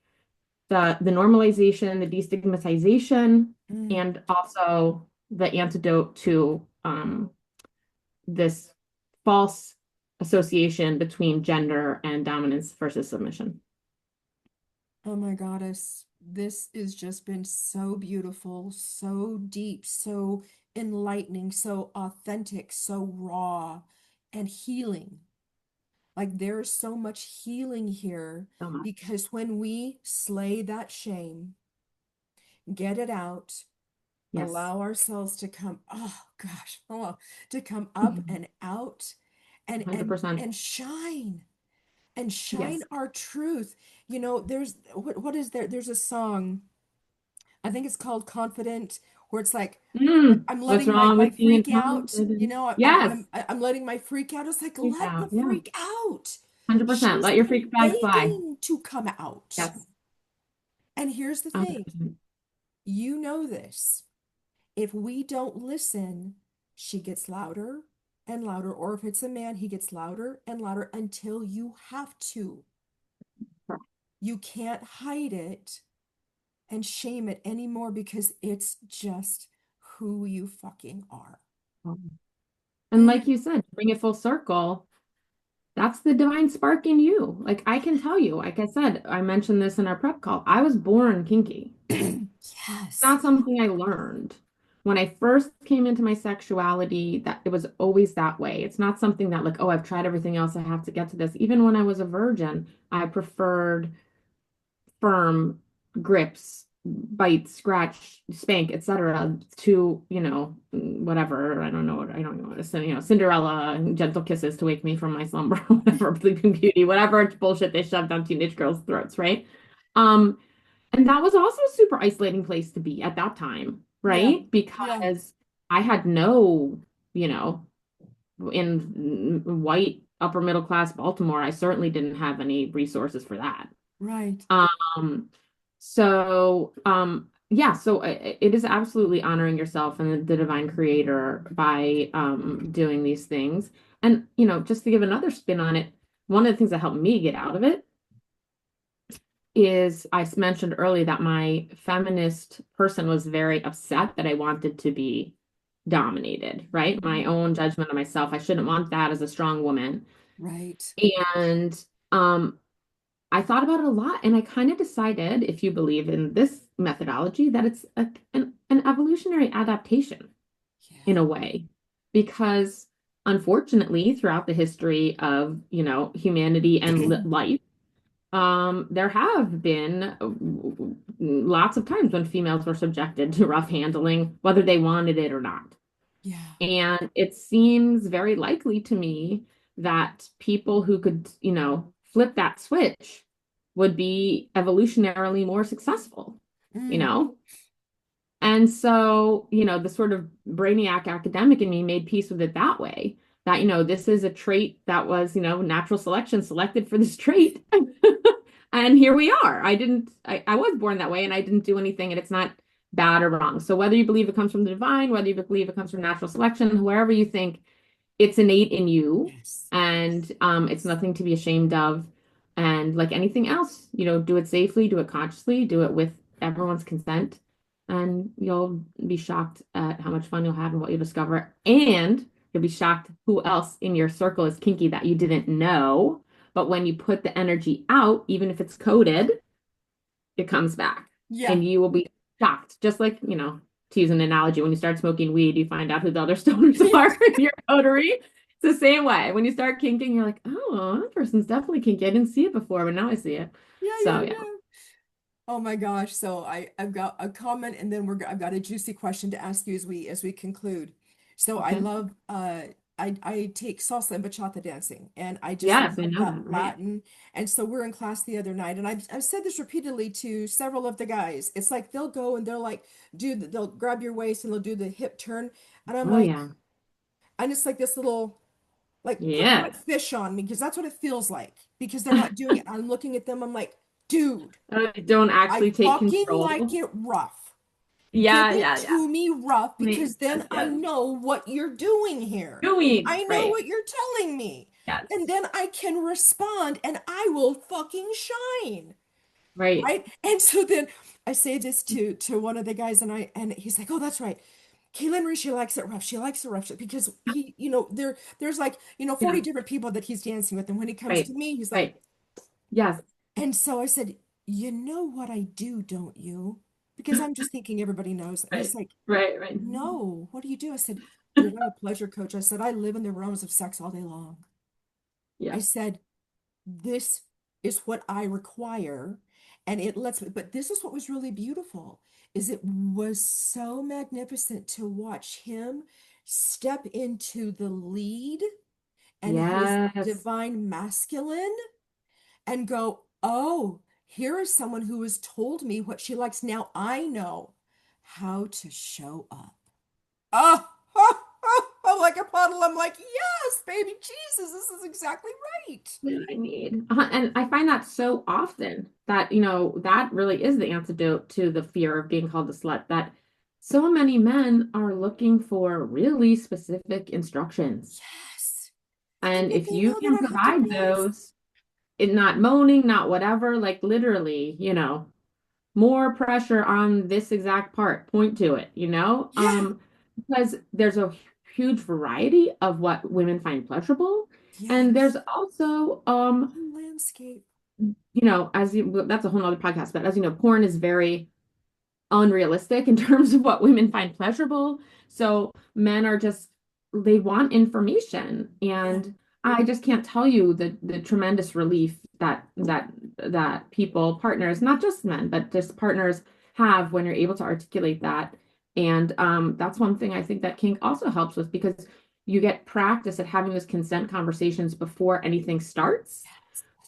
Speaker 2: the normalization, the destigmatization,
Speaker 1: Mm.
Speaker 2: and also the antidote to this false association between gender and dominance versus submission.
Speaker 1: Oh my goddess, this has just been so beautiful, so deep, so enlightening, so authentic, so raw and healing. Like there's so much healing here
Speaker 2: So much.
Speaker 1: because when we slay that shame, get it out,
Speaker 2: Yes.
Speaker 1: allow ourselves to come, oh gosh, to come up and out and and
Speaker 2: 100%.
Speaker 1: and shine and shine
Speaker 2: Yes.
Speaker 1: our truth. There's what is there? There's a song, I think it's called Confident, where it's like I'm
Speaker 2: What's
Speaker 1: letting my
Speaker 2: wrong
Speaker 1: my
Speaker 2: with being
Speaker 1: freak out.
Speaker 2: confident? Yes.
Speaker 1: I'm letting my freak out. It's like,
Speaker 2: Freak
Speaker 1: let the
Speaker 2: out. Yeah.
Speaker 1: freak out.
Speaker 2: 100%.
Speaker 1: She's
Speaker 2: Let your
Speaker 1: been
Speaker 2: freak flag fly.
Speaker 1: begging to come out.
Speaker 2: Yes.
Speaker 1: And here's the thing,
Speaker 2: 100%.
Speaker 1: you know this. If we don't listen, she gets louder and louder. Or if it's a man, he gets louder and louder until you have to. You can't hide it and shame it anymore because it's just who you fucking are.
Speaker 2: And like you said, to bring it full circle, that's the divine spark in you. Like I can tell you, like I said, I mentioned this in our prep call. I was born kinky. It's
Speaker 1: Yes.
Speaker 2: not something I learned. When I first came into my sexuality, that it was always that way. It's not something that like, oh, I've tried everything else, I have to get to this. Even when I was a virgin, I preferred firm grips, bite, scratch, spank, etc. to, whatever. I don't know what to say, Cinderella and gentle kisses to wake me from my slumber, whatever, Sleeping Beauty, whatever bullshit they shoved down teenage girls' throats, right? Um, and that was also a super isolating place to be at that time,
Speaker 1: Yeah.
Speaker 2: right?
Speaker 1: Yeah.
Speaker 2: Because I had no, you know, in white upper middle class Baltimore, I certainly didn't have any resources for that.
Speaker 1: Right.
Speaker 2: Um, yeah, so it is absolutely honoring yourself and the divine creator by doing these things. And, just to give another spin on it, one of the things that helped me get out of it is I mentioned earlier that my feminist person was very upset that I wanted to be dominated, right? My
Speaker 1: Mhm.
Speaker 2: own judgment of myself. I shouldn't want that as a strong woman.
Speaker 1: Right.
Speaker 2: And I thought about it a lot, and I kind of decided, if you believe in this methodology, that it's an evolutionary adaptation in
Speaker 1: Yeah.
Speaker 2: a way, because unfortunately, throughout the history of, humanity and life, there have been lots of times when females were subjected to rough handling, whether they wanted it or not.
Speaker 1: Yeah.
Speaker 2: And it seems very likely to me that people who could, flip that switch would be evolutionarily more successful, you
Speaker 1: Mm.
Speaker 2: know? And so, the sort of brainiac academic in me made peace with it that way. That, this is a trait that was, natural selection selected for this trait. And here we are. I was born that way and I didn't do anything, and it's not bad or wrong. So whether you believe it comes from the divine, whether you believe it comes from natural selection, wherever you think, it's innate in you,
Speaker 1: Yes.
Speaker 2: and it's nothing to be ashamed of. And like anything else, do it safely, do it consciously, do it with everyone's consent, and you'll be shocked at how much fun you'll have and what you'll discover. And you'll be shocked who else in your circle is kinky that you didn't know. But when you put the energy out, even if it's coded, it comes back,
Speaker 1: Yeah.
Speaker 2: and you will be shocked. Just like, to use an analogy, when you start smoking weed, you find out who the other stoners are in your coterie. It's the same way. When you start kinking, you're like, oh, that person's definitely kinky. I didn't see it before, but now I see it.
Speaker 1: Yeah, yeah,
Speaker 2: So yeah.
Speaker 1: yeah. Oh my gosh. So I've got a comment and then I've got a juicy question to ask you as we conclude. So I
Speaker 2: Okay.
Speaker 1: love I take salsa and bachata dancing and I just
Speaker 2: Yes, I
Speaker 1: love
Speaker 2: know
Speaker 1: that
Speaker 2: that, right?
Speaker 1: Latin. And so we're in class the other night and I've said this repeatedly to several of the guys. It's like they'll go and they'll like they'll grab your waist and they'll do the hip turn and I'm
Speaker 2: Oh
Speaker 1: like,
Speaker 2: yeah.
Speaker 1: and it's like this little like put a wet
Speaker 2: Yes.
Speaker 1: fish on me because that's what it feels like because they're not doing it. I'm looking at them, I'm like, dude,
Speaker 2: Don't
Speaker 1: I
Speaker 2: actually take
Speaker 1: fucking like
Speaker 2: control.
Speaker 1: it rough. Give
Speaker 2: Yeah,
Speaker 1: it
Speaker 2: yeah, yeah.
Speaker 1: to me rough
Speaker 2: Makes
Speaker 1: because then
Speaker 2: sense.
Speaker 1: I
Speaker 2: Yes.
Speaker 1: know what you're doing here.
Speaker 2: Doing,
Speaker 1: I know
Speaker 2: right.
Speaker 1: what you're telling me. And
Speaker 2: Yes.
Speaker 1: then I can respond and I will fucking shine.
Speaker 2: Right.
Speaker 1: Right? And so then I say this to one of the guys and he's like, "Oh, that's right. Kaelen Marie, she likes it rough. She likes it rough because there's like,
Speaker 2: Yeah.
Speaker 1: 40 different people that he's dancing with. And when he comes to
Speaker 2: Right.
Speaker 1: me, he's like,
Speaker 2: Right. Yes.
Speaker 1: and so I said, you know what I do, don't you? Because I'm just thinking everybody knows. And he's
Speaker 2: Right.
Speaker 1: like,
Speaker 2: Right. Right.
Speaker 1: no, what do you do? I said, dude, I'm a pleasure coach. I said, I live in the realms of sex all day long. I
Speaker 2: Yeah.
Speaker 1: said, this is what I require. And it lets me, but this is what was really beautiful, is it was so magnificent to watch him step into the lead and his
Speaker 2: Yes.
Speaker 1: divine masculine and go, oh, here is someone who has told me what she likes. Now I know how to show up. Oh, I'm like a puddle. I'm like, yes, baby Jesus, this is exactly right.
Speaker 2: What I need. And I find that so often that, that really is the antidote to the fear of being called a slut, that so many men are looking for really specific instructions.
Speaker 1: Yes.
Speaker 2: And
Speaker 1: And
Speaker 2: if
Speaker 1: they
Speaker 2: you
Speaker 1: know they
Speaker 2: can
Speaker 1: don't have to
Speaker 2: provide
Speaker 1: both.
Speaker 2: those, it not moaning, not whatever, like literally, more pressure on this exact part, point to it,
Speaker 1: Yeah.
Speaker 2: because there's a huge variety of what women find pleasurable. And there's
Speaker 1: Yes.
Speaker 2: also,
Speaker 1: Whole landscape.
Speaker 2: as you, that's a whole nother podcast, but as you know, porn is very unrealistic in terms of what women find pleasurable. So men are just, they want information.
Speaker 1: Yeah.
Speaker 2: And I just can't tell you the tremendous relief that people, partners, not just men, but just partners have when you're able to articulate that. And that's one thing I think that kink also helps with, because you get practice at having those consent conversations before anything starts.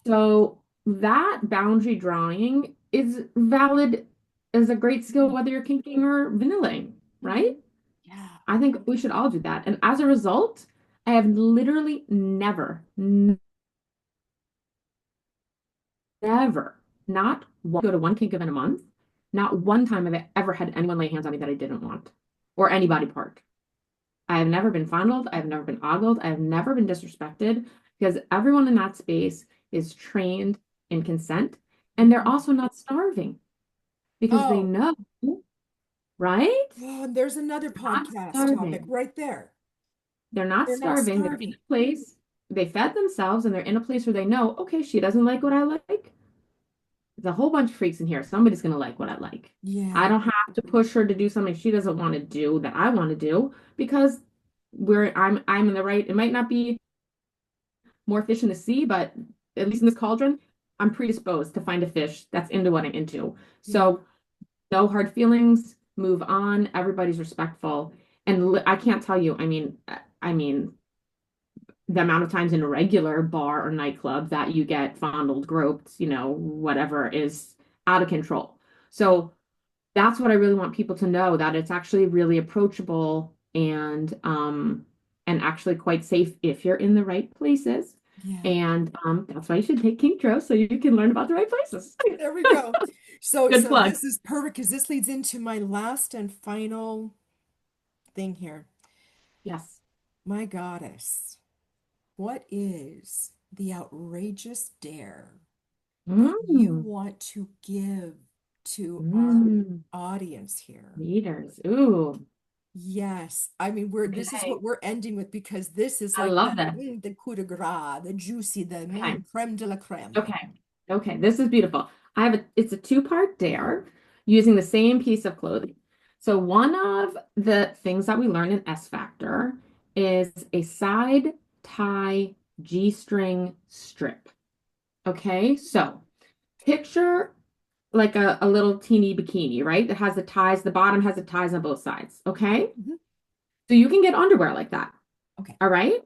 Speaker 2: So that boundary drawing is valid as a great skill,
Speaker 1: Mm-hmm.
Speaker 2: whether you're kinking or vanillaing,
Speaker 1: Mm-hmm.
Speaker 2: right?
Speaker 1: Yeah.
Speaker 2: I think we should all do that. And as a result, I have literally never, not one, go to one kink event a month. Not one time have I ever had anyone lay hands on me that I didn't want, or any body part. I have never been fondled. I have never been ogled. I have never been disrespected, because everyone in that space is trained in consent, and they're
Speaker 1: Mm-hmm.
Speaker 2: also not starving because they
Speaker 1: Oh.
Speaker 2: know, right?
Speaker 1: Oh, and there's another
Speaker 2: They're not
Speaker 1: podcast topic
Speaker 2: starving.
Speaker 1: right there.
Speaker 2: They're not
Speaker 1: They're not
Speaker 2: starving. They're in
Speaker 1: starving.
Speaker 2: a place, they fed themselves, and they're in a place where they know, okay, she doesn't like what I like. There's a whole bunch of freaks in here. Somebody's going to like what I like. I
Speaker 1: Yeah.
Speaker 2: don't have to push her to do something she doesn't want to do that I want to do, because I'm in the right. It might not be more fish in the sea, but at least in this cauldron, I'm predisposed to find a fish that's into what I'm into.
Speaker 1: Yeah.
Speaker 2: So no hard feelings, move on. Everybody's respectful. And I can't tell you, I mean, the amount of times in a regular bar or nightclub that you get fondled, groped, whatever, is out of control. So that's what I really want people to know, that it's actually really approachable and actually quite safe if you're in the right places.
Speaker 1: Yeah.
Speaker 2: And that's why you should take Kink so you can learn about the right places.
Speaker 1: There we go. So,
Speaker 2: Good
Speaker 1: so
Speaker 2: plug.
Speaker 1: this is perfect because this leads into my last and final thing here.
Speaker 2: Yes.
Speaker 1: My goddess, what is the outrageous dare that you
Speaker 2: Mm,
Speaker 1: want to give to our
Speaker 2: mm,
Speaker 1: audience here?
Speaker 2: leaders. Ooh,
Speaker 1: Yes, I mean we're this is what
Speaker 2: okay.
Speaker 1: we're ending with because this is
Speaker 2: I
Speaker 1: like
Speaker 2: love this.
Speaker 1: the coup de grace, the juicy, the
Speaker 2: Okay.
Speaker 1: creme de la creme.
Speaker 2: Okay. Okay. This is beautiful. It's a two-part dare using the same piece of clothing. So one of the things that we learn in S Factor is a side tie G-string strip. Okay. So picture like a little teeny bikini, right? That has the ties, the bottom has the ties on both sides. Okay.
Speaker 1: Mhm.
Speaker 2: So you can get underwear like that.
Speaker 1: Okay.
Speaker 2: All right.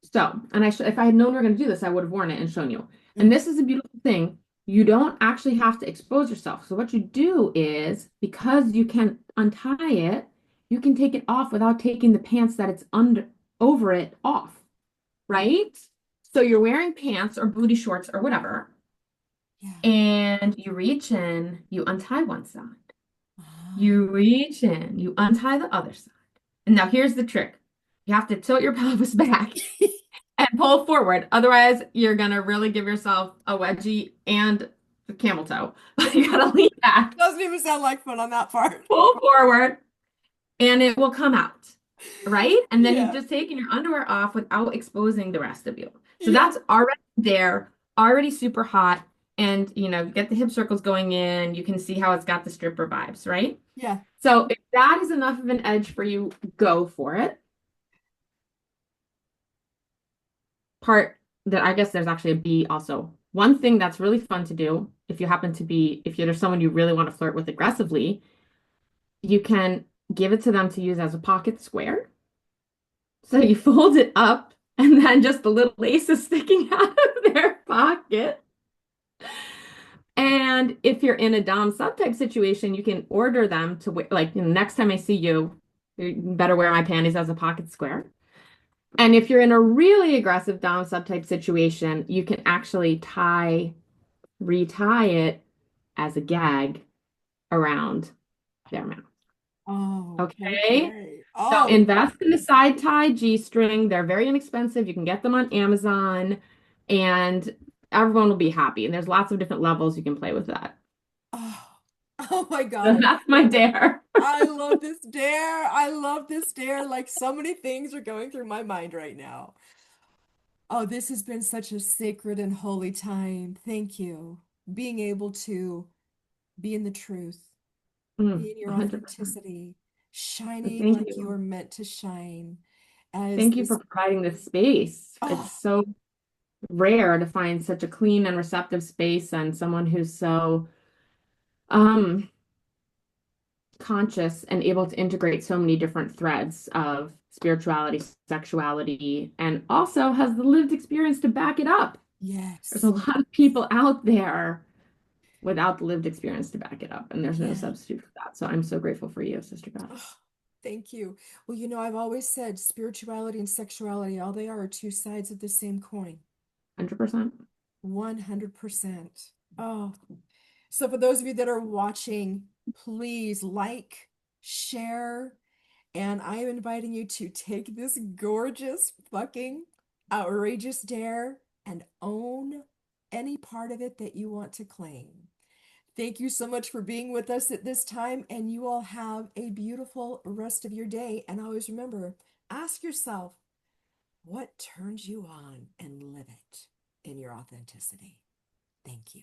Speaker 2: So, if I had known we were going to do this, I would have worn it and shown you. And
Speaker 1: Mhm.
Speaker 2: this is a beautiful thing. You don't actually have to expose yourself. So what you do is, because you can untie it, you can take it off without taking the pants that it's under over it off,
Speaker 1: Yeah.
Speaker 2: right? So you're wearing pants or booty shorts or whatever,
Speaker 1: Yeah.
Speaker 2: and you reach in, you untie one side.
Speaker 1: Ah.
Speaker 2: You reach in, you untie the other side. And now here's the trick. You have to tilt your pelvis back and pull forward. Otherwise, you're gonna really give yourself a wedgie and a camel toe. You gotta lean back,
Speaker 1: Doesn't even sound like fun on that part.
Speaker 2: pull forward, and it will come out, right? And then you've
Speaker 1: Yeah.
Speaker 2: just taken your underwear off without exposing the rest of you. So
Speaker 1: Yeah.
Speaker 2: that's already there, already super hot. And get the hip circles going in. You can see how it's got the stripper vibes, right?
Speaker 1: Yeah.
Speaker 2: So if that is enough of an edge for you, go for it. Part that I guess there's actually a B also. One thing that's really fun to do if you happen to be, if you're someone you really want to flirt with aggressively, you can give it to them to use as a pocket square. So you fold it up and then just the little laces sticking out of their pocket. And if you're in a dom sub type situation, you can order them to wear, like, next time I see you, you better wear my panties as a pocket square. And if you're in a really aggressive dom sub type situation, you can actually retie it as a gag around their mouth.
Speaker 1: Oh,
Speaker 2: Okay.
Speaker 1: okay.
Speaker 2: So
Speaker 1: Oh,
Speaker 2: invest in a side tie G-string. They're very inexpensive. You can get them on Amazon and everyone will be happy. And there's lots of different levels you can play with that.
Speaker 1: oh, oh my
Speaker 2: So
Speaker 1: God.
Speaker 2: that's my dare.
Speaker 1: I love this dare. I love this dare. Like so many things are going through my mind right now. Oh, this has been such a sacred and holy time. Thank you. Being able to be in the truth, be in your
Speaker 2: 100%.
Speaker 1: authenticity, shining
Speaker 2: Thank
Speaker 1: like you
Speaker 2: you.
Speaker 1: are meant to shine as
Speaker 2: Thank you for
Speaker 1: this.
Speaker 2: providing this space. It's
Speaker 1: Oh,
Speaker 2: so rare to find such a clean and receptive space and someone who's so um conscious and able to integrate so many different threads of spirituality, sexuality, and also has the lived experience to back it up. There's a
Speaker 1: yes.
Speaker 2: lot of people out there without the lived experience to back it up, and there's no
Speaker 1: Yeah.
Speaker 2: substitute for that. So I'm so grateful for you, Sister
Speaker 1: Oh,
Speaker 2: Goddess.
Speaker 1: thank you. Well, I've always said spirituality and sexuality, all they are two sides of the same coin.
Speaker 2: 100%.
Speaker 1: 100%. Oh, so for those of you that are watching, please like, share, and I am inviting you to take this gorgeous, fucking, outrageous dare and own any part of it that you want to claim. Thank you so much for being with us at this time, and you all have a beautiful rest of your day. And always remember, ask yourself, what turns you on and live it in your authenticity. Thank you.